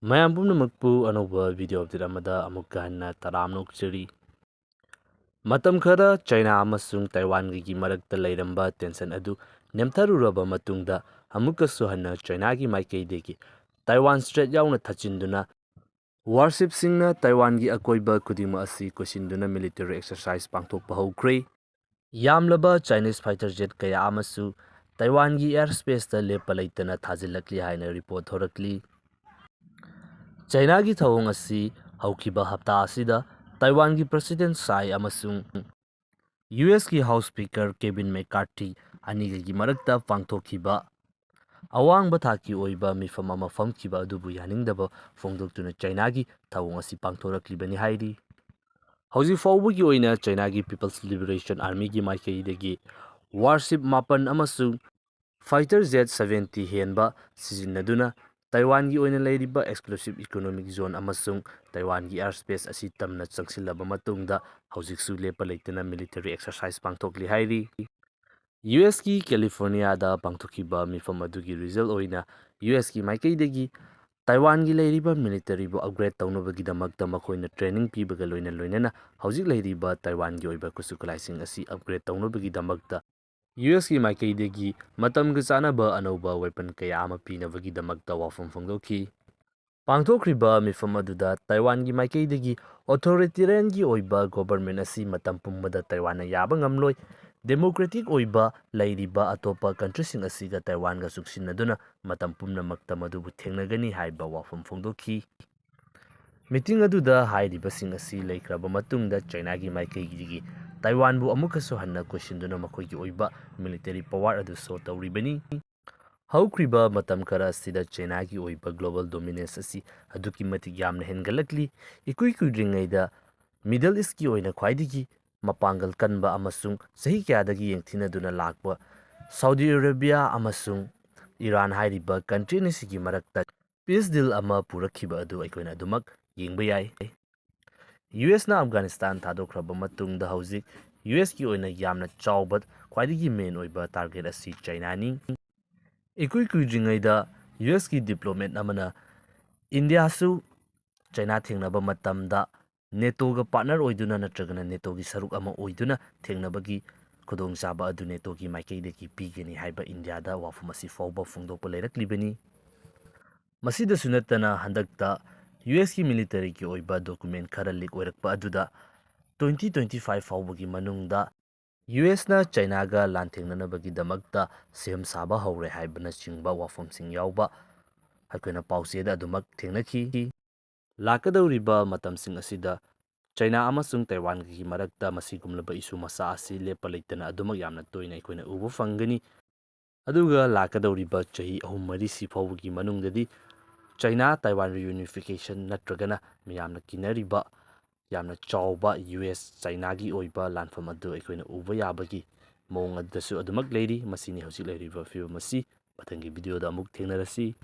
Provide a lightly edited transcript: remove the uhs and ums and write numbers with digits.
ꯃꯌꯥꯝ ꯄꯨꯝꯅꯃꯛꯄꯨ ꯑꯅꯧꯕ ꯚꯤꯗꯤꯑꯣ ꯑꯞꯗꯦꯠ ꯑꯃꯗ ꯑꯃꯨꯛꯀ ꯍꯟꯅ ꯇꯔꯥꯝꯅ ꯑꯣꯛꯆꯔꯤ꯫ ꯃꯇꯝ ꯈꯔ ꯆꯥꯏꯅꯥ ꯑꯃꯁꯨꯡ ꯇꯥꯏꯋꯥꯟꯒꯤ ꯃꯔꯛꯇ ꯂꯩꯔꯝꯕ ꯇꯦꯟꯁꯟ ꯑꯗꯨ ꯅꯦꯝꯊꯔꯨꯔꯕ ꯃꯇꯨꯡꯗ ꯑꯃꯨꯛꯀꯁꯨ ꯍꯟꯅ ꯆꯥꯏꯅꯥꯒꯤ ꯃꯥꯏꯀꯩꯗꯒꯤ ꯇꯥꯏꯋꯥꯟ ꯁ꯭ꯇ꯭ꯔꯦꯠ ꯌꯥꯎꯅ ꯊꯠꯆꯤꯟꯗꯨꯅ ꯋꯥꯔꯁꯤꯞꯁꯤꯡꯅ ꯇꯥꯏꯋꯥꯟꯒꯤ ꯑꯀꯣꯏꯕ ꯈꯨꯗꯤꯡꯃꯛ ꯑꯁꯤ ꯀꯣꯏꯁꯤꯟꯗꯨꯅ ꯃꯤꯂꯤꯇꯔꯤ ꯑꯦꯛꯁꯔꯁꯥꯏꯖ ꯄꯥꯡꯊꯣꯛꯄ ꯍꯧꯈ꯭ꯔꯦ꯫ ꯌꯥꯝꯂꯕ ꯆꯥꯏꯅꯤꯁ ꯐꯥꯏꯇꯔ ꯖꯦꯠ ꯀꯌꯥ ꯑꯃꯁꯨ ꯇꯥꯏꯋꯥꯟꯒꯤ ꯑꯦꯌꯔ ꯁ꯭ꯄꯦꯁꯇ ꯂꯦꯞꯄ ꯂꯩꯇꯅ ꯊꯥꯖꯤꯜꯂꯛꯂꯤ ꯍꯥꯏꯅ ꯔꯤꯄꯣꯔꯠ ꯊꯣꯔꯛꯂꯤ꯫ ꯆꯥꯏꯅꯥꯒꯤ ꯊꯧꯑꯣꯡ ꯑꯁꯤ ꯍꯧꯈꯤꯕ ꯍꯞꯇꯥ ꯑꯁꯤꯗ ꯇꯥꯏꯋꯥꯟꯒꯤ ꯄ꯭ꯔꯦꯁꯤꯗꯦꯟꯠ ꯁꯥꯏ ꯑꯃꯁꯨꯡ ꯌꯨꯑꯦꯁꯀꯤ ꯍꯥꯎꯁ ꯁ꯭ꯄꯤꯀꯔ ꯀꯦꯚꯤꯟ ꯃꯦꯛꯀꯥꯔꯊꯤ ꯑꯅꯤꯒꯤ ꯃꯔꯛꯇ ꯄꯥꯡꯊꯣꯛꯈꯤꯕ ꯑꯋꯥꯡꯕ ꯊꯥꯛꯀꯤ ꯑꯣꯏꯕ ꯃꯤꯐꯝ ꯑꯃ ꯐꯝꯈꯤꯕ ꯑꯗꯨꯕꯨ ꯌꯥꯅꯤꯡꯗꯕ ꯐꯣꯡꯗꯣꯛꯇꯨꯅ ꯆꯥꯏꯅꯥꯒꯤ ꯊꯧꯑꯣꯡ ꯑꯁꯤ ꯄꯥꯡꯊꯣꯔꯛꯂꯤꯕꯅꯤ ꯍꯥꯏꯔꯤ꯫ ꯍꯧꯖꯤꯛ ꯐꯥꯎꯕꯒꯤ ꯑꯣꯏꯅ ꯆꯥꯏꯅꯥꯒꯤ ꯄꯤꯄꯜꯁ ꯂꯤꯕꯔꯦꯁꯟ ꯑꯥꯔꯃꯤꯒꯤ ꯃꯥꯏꯀꯩꯗꯒꯤ ꯋꯥꯔꯁꯤꯞ 9 ꯑꯃꯁꯨꯡ ꯐꯥꯏꯇꯔ ꯖꯦꯠ 70 ꯍꯦꯟꯕ ꯁꯤꯖꯤꯟꯅꯗꯨꯅ ꯇꯥꯏꯋꯥꯟꯒꯤ ꯑꯣꯏꯅ ꯂꯩꯔꯤꯕ ꯑꯦꯛꯁꯀ꯭ꯂꯨꯁꯤꯚ ꯏꯀꯣꯅꯣꯃꯤꯛ ꯖꯣꯟ ꯑꯃꯁꯨꯡ ꯇꯥꯏꯋꯥꯟꯒꯤ ꯑꯦꯌꯔ ꯁ꯭ꯄꯦꯁ ꯑꯁꯤ ꯇꯝꯅ ꯆꯪꯁꯤꯜꯂꯕ ꯃꯇꯨꯡꯗ ꯍꯧꯖꯤꯛꯁꯨ ꯂꯦꯞꯄ ꯂꯩꯇꯅ ꯃꯤꯂꯤꯇꯔꯤ ꯑꯦꯛꯁꯔꯁꯥꯏꯖ ꯄꯥꯡꯊꯣꯛꯂꯤ ꯍꯥꯏꯔꯤ꯫ ꯌꯨꯑꯦꯁꯀꯤ ꯀꯦꯂꯤꯐꯣꯔꯅꯤꯌꯥꯗ ꯄꯥꯡꯊꯣꯛꯈꯤꯕ ꯃꯤꯐꯝ ꯑꯗꯨꯒꯤ ꯔꯤꯖꯜꯠ ꯑꯣꯏꯅ ꯌꯨꯑꯦꯁꯀꯤ ꯃꯥꯏꯀꯩꯗꯒꯤ ꯇꯥꯏꯋꯥꯟꯒꯤ ꯂꯩꯔꯤꯕ ꯃꯤꯂꯤꯇꯔꯤꯕꯨ ꯑꯞꯒ꯭ꯔꯦꯗ ꯇꯧꯅꯕꯒꯤꯗꯃꯛꯇ ꯃꯈꯣꯏꯅ ꯇ꯭ꯔꯦꯅꯤꯡ ꯄꯤꯕꯒ ꯂꯣꯏꯅꯅ ꯍꯧꯖꯤꯛ ꯂꯩꯔꯤꯕ ꯇꯥꯏꯋꯥꯟꯒꯤ ꯑꯣꯏꯕ ꯈꯨꯠꯁꯨ ꯈꯨꯠꯂꯥꯏꯁꯤꯡ ꯑꯁꯤ ꯑꯞꯒ꯭ꯔꯦꯗ ꯇꯧꯅꯕꯒꯤꯗꯃꯛꯇ ꯌꯨꯑꯦꯁꯀꯤ ꯃꯥꯏꯀꯩꯗꯒꯤ ꯃꯇꯝꯒ ꯆꯥꯟꯅꯕ ꯑꯅꯧꯕ ꯋꯦꯄꯟ ꯀꯌꯥ ꯑꯃ ꯄꯤꯅꯕꯒꯤꯗꯃꯛꯇ ꯋꯥꯐꯝ ꯐꯣꯡꯗꯣꯛꯈꯤ꯫ ꯄꯥꯡꯊꯣꯛꯈ꯭ꯔꯤꯕ ꯃꯤꯐꯝ ꯑꯗꯨꯗ ꯇꯥꯏꯋꯥꯟꯒꯤ ꯃꯥꯏꯀꯩꯗꯒꯤ ꯑꯣꯊꯣꯔꯤꯇꯦꯔꯤꯌꯟꯒꯤ ꯑꯣꯏꯕ ꯒꯣꯚꯔꯟꯃꯦꯟꯠ ꯑꯁꯤ ꯃꯇꯝ ꯄꯨꯝꯕꯗ ꯇꯥꯏꯋꯥꯟꯅ ꯌꯥꯕ ꯉꯝꯂꯣꯏ, ꯗꯦꯃꯣꯀ꯭ꯔꯦꯇꯤꯛ ꯑꯣꯏꯕ ꯂꯩꯔꯤꯕ ꯑꯇꯣꯞꯄ ꯀꯟꯇ꯭ꯔꯤꯁꯤꯡ ꯑꯁꯤꯒ ꯇꯥꯏꯋꯥꯟꯒ ꯆꯨꯡꯁꯤꯟꯅꯗꯨꯅ ꯃꯇꯝ ꯄꯨꯝꯅꯃꯛꯇ ꯃꯗꯨꯕꯨ ꯊꯦꯡꯅꯒꯅꯤ ꯍꯥꯏꯕ ꯋꯥꯐꯝ ꯐꯣꯡꯗꯣꯛꯈꯤ꯫ ꯃꯤꯇꯤꯡ ꯑꯗꯨꯗ ꯍꯥꯏꯔꯤꯕꯁꯤꯡ ꯑꯁꯤ ꯂꯩꯈ꯭ꯔꯕ ꯃꯇꯨꯡꯗ ꯆꯥꯏꯅꯥꯒꯤ ꯃꯥꯏꯀꯩꯗꯒꯤ ꯇꯥꯏꯋꯥꯟꯕꯨ ꯑꯃꯨꯛꯀꯁꯨ ꯍꯟꯅ ꯀꯣꯏꯁꯤꯟꯗꯨꯅ ꯃꯈꯣꯏꯒꯤ ꯑꯣꯏꯕ ꯃꯤꯂꯤꯇꯔꯤ ꯄꯋꯥꯔ ꯑꯗꯨ ꯁꯣ ꯇꯧꯔꯤꯕꯅꯤ꯫ ꯍꯧꯈ꯭ꯔꯤꯕ ꯃꯇꯝꯈꯔ ꯑꯁꯤꯗ ꯆꯥꯏꯅꯥꯒꯤ ꯑꯣꯏꯕ ꯒ꯭ꯂꯣꯕꯦꯜ ꯗꯣꯃꯤꯅꯦꯟꯁ ꯑꯁꯤ ꯑꯗꯨꯛꯀꯤ ꯃꯇꯤꯛ ꯌꯥꯝꯅ ꯍꯦꯟꯒꯠꯂꯛꯂꯤ꯫ ꯏꯀꯨꯏ ꯀꯨꯏꯗ꯭ꯔꯤꯉꯩꯗ ꯃꯤꯗꯜ ꯏꯁꯠꯀꯤ ꯑꯣꯏꯅ ꯈ꯭ꯋꯥꯏꯗꯒꯤ ꯃꯄꯥꯡꯒꯜ ꯀꯟꯕ ꯑꯃꯁꯨꯡ ꯆꯍꯤ ꯀꯌꯥꯗꯒꯤ ꯌꯦꯡꯊꯤꯅꯗꯨꯅ ꯂꯥꯛꯄ ꯁꯥꯎꯗꯤ ꯑꯔꯥꯕꯤꯌꯥ ꯑꯃꯁꯨꯡ ꯏꯔꯥꯟ ꯍꯥꯏꯔꯤꯕ ꯀꯟꯇ꯭ꯔꯤ ꯑꯅꯤꯁꯤꯒꯤ ꯃꯔꯛꯇ ꯄꯤꯁ ꯗꯤꯜ ꯑꯃ ꯄꯨꯔꯛꯈꯤꯕ ꯑꯗꯨ ꯑꯩꯈꯣꯏꯅ ꯑꯗꯨꯃꯛ ꯌꯦꯡꯕ ꯌꯥꯏ꯫ ꯌꯨꯑꯦꯁꯅ ꯑꯐꯒꯥꯅꯤꯁꯇꯥꯟ ꯊꯥꯗꯣꯛꯈ꯭ꯔꯕ ꯃꯇꯨꯡꯗ ꯍꯧꯖꯤꯛ ꯌꯨꯑꯦꯁꯀꯤ ꯑꯣꯏꯅ ꯌꯥꯝꯅ ꯆꯥꯎꯕ ꯈ꯭ꯋꯥꯏꯗꯒꯤ ꯃꯦꯟ ꯑꯣꯏꯕ ꯇꯥꯔꯒꯦꯠ ꯑꯁꯤ ꯆꯥꯏꯅꯥꯅꯤ꯫ ꯏꯀꯨꯏ ꯀꯨꯏꯗ꯭ꯔꯤꯉꯩꯗ ꯌꯨꯑꯦꯁꯀꯤ ꯗꯤꯄ꯭ꯂꯣꯃꯦꯠ ꯑꯃꯅ ꯏꯟꯗꯤꯌꯥꯁꯨ ꯆꯥꯏꯅꯥ ꯊꯦꯡꯅꯕ ꯃꯇꯝꯗ ꯅꯦꯇꯣꯒ ꯄꯥꯔꯠꯅꯔ ꯑꯣꯏꯗꯨꯅ ꯅꯠꯇ꯭ꯔꯒꯅ ꯅꯦꯇꯣꯒꯤ ꯁꯔꯨꯛ ꯑꯃ ꯑꯣꯏꯗꯨꯅ ꯊꯦꯡꯅꯕꯒꯤ ꯈꯨꯗꯣꯡꯆꯥꯕ ꯑꯗꯨ ꯅꯦꯇꯣꯒꯤ ꯃꯥꯏꯀꯩꯗꯒꯤ ꯄꯤꯒꯅꯤ ꯍꯥꯏꯕ ꯏꯟꯗꯤꯌꯥꯗ ꯋꯥꯐꯝ ꯑꯁꯤ ꯐꯥꯎꯕ ꯐꯣꯡꯗꯣꯛꯄ ꯂꯩꯔꯛꯂꯤꯕꯅꯤ꯫ ꯃꯁꯤꯗꯁꯨ ꯅꯠꯇꯅ ꯍꯟꯗꯛꯇ ꯌꯨꯑꯦꯁꯀꯤ ꯃꯤꯂꯤꯇꯔꯤꯒꯤ ꯑꯣꯏꯕ ꯗꯣꯀꯨꯃꯦꯟꯠ ꯈꯔ ꯂꯤꯛ ꯑꯣꯏꯔꯛꯄ ꯑꯗꯨꯗ 2025 ꯐꯥꯎꯕꯒꯤ ꯃꯅꯨꯡꯗ ꯌꯨꯑꯦꯁꯅ ꯆꯥꯏꯅꯥꯒ ꯂꯥꯟꯊꯦꯡꯅꯅꯕꯒꯤꯗꯃꯛꯇ ꯁꯦꯝ ꯁꯥꯕ ꯍꯧꯔꯦ ꯍꯥꯏꯕꯅꯆꯤꯡꯕ ꯋꯥꯐꯝꯁꯤꯡ ꯌꯥꯎꯕ ꯑꯩꯈꯣꯏꯅ ꯄꯥꯎꯆꯦꯗ ꯑꯗꯨꯃꯛ ꯊꯦꯡꯅꯈꯤ꯫ ꯂꯥꯛꯀꯗꯧꯔꯤꯕ ꯃꯇꯝꯁꯤꯡ ꯑꯁꯤꯗ ꯆꯥꯏꯅꯥ ꯑꯃꯁꯨꯡ ꯇꯥꯏꯋꯥꯟꯒꯤ ꯃꯔꯛꯇ ꯃꯁꯤꯒꯨꯝꯂꯕ ꯏꯁꯨ ꯃꯆꯥ ꯑꯁꯤ ꯂꯦꯞꯄ ꯂꯩꯇꯅ ꯑꯗꯨꯃꯛ ꯌꯥꯝꯅ ꯇꯣꯏꯅ ꯑꯩꯈꯣꯏꯅ ꯎꯕ ꯐꯪꯒꯅꯤ꯫ ꯑꯗꯨꯒ ꯂꯥꯛꯀꯗꯧꯔꯤꯕ ꯆꯍꯤ 3-4ꯁꯤ ꯐꯥꯎꯕꯒꯤ ꯃꯅꯨꯡꯗꯗꯤ ꯆꯥꯏꯅꯥ ꯇꯥꯏꯋꯥꯟ ꯔꯤꯌꯨꯅꯤꯐꯤꯀꯦꯁꯟ ꯅꯠꯇ꯭ꯔꯒꯅ ꯃꯤꯌꯥꯝꯅ ꯀꯤꯅꯔꯤꯕ ꯌꯥꯝꯅ ꯆꯥꯎꯕ ꯌꯨꯑꯦꯁ ꯆꯥꯏꯅꯥꯒꯤ ꯑꯣꯏꯕ ꯂꯥꯟꯐꯝ ꯑꯗꯨ ꯑꯩꯈꯣꯏꯅ ꯎꯕ ꯌꯥꯕꯒꯤ ꯃꯑꯣꯡ ꯑꯗꯨꯁꯨ ꯑꯗꯨꯃꯛ ꯂꯩꯔꯤ꯫ ꯃꯁꯤꯅꯤ ꯍꯧꯖꯤꯛ ꯂꯩꯔꯤꯕ ꯐꯤꯕꯝ ꯑꯁꯤ꯫ ꯃꯊꯪꯒꯤ ꯚꯤꯗꯤꯑꯣꯗ ꯑꯃꯨꯛ ꯊꯦꯡꯅꯔꯁꯤ꯫